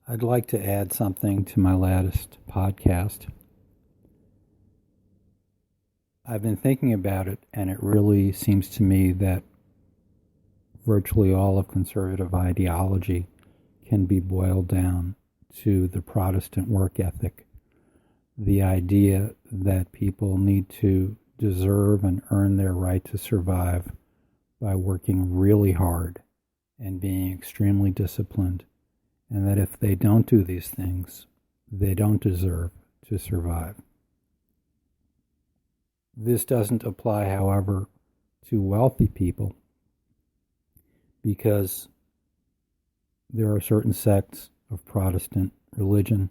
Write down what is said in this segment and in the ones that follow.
I'd like to add something to my latest podcast. I've been thinking about it, and it really seems to me that virtually all of conservative ideology can be boiled down to the Protestant work ethic. The idea that people need to deserve and earn their right to survive by working really hard and being extremely disciplined, and that if they don't do these things, they don't deserve to survive. This doesn't apply, however, to wealthy people because there are certain sects of Protestant religion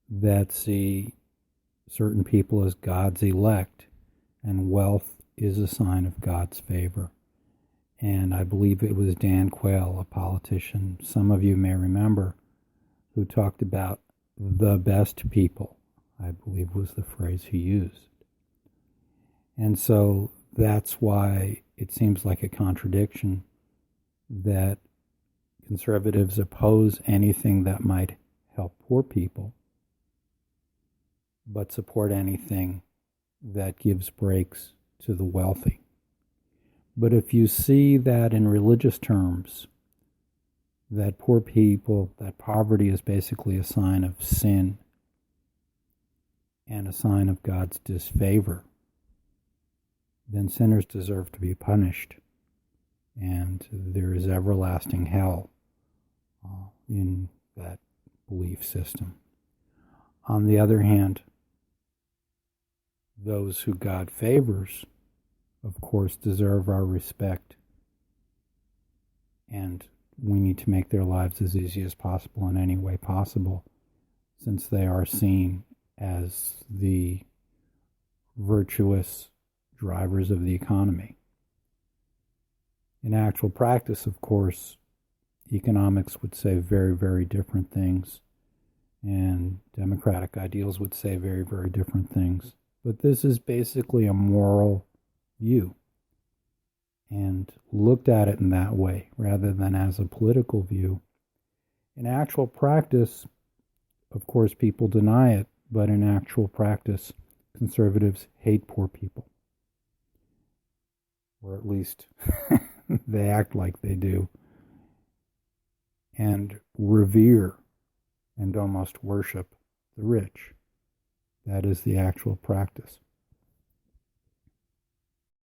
that see certain people as God's elect, and wealth is a sign of God's favor. And I believe it was Dan Quayle, a politician, some of you may remember, who talked about the best people, I believe was the phrase he used. And so that's why it seems like a contradiction that conservatives oppose anything that might help poor people, but support anything that gives breaks to the wealthy. But if you see that in religious terms, that poor people, that poverty is basically a sign of sin and a sign of God's disfavor, then sinners deserve to be punished, and there is everlasting hell in that belief system. On the other hand, those who God favors, of course, deserve our respect, and we need to make their lives as easy as possible in any way possible, since they are seen as the virtuous drivers of the economy. In actual practice, of course, economics would say very, very different things, and democratic ideals would say very, very different things. But this is basically a moral view, and looked at it in that way rather than as a political view. In actual practice, of course, people deny it, but in actual practice, conservatives hate poor people. Or at least they act like they do, and revere and almost worship the rich. That is the actual practice.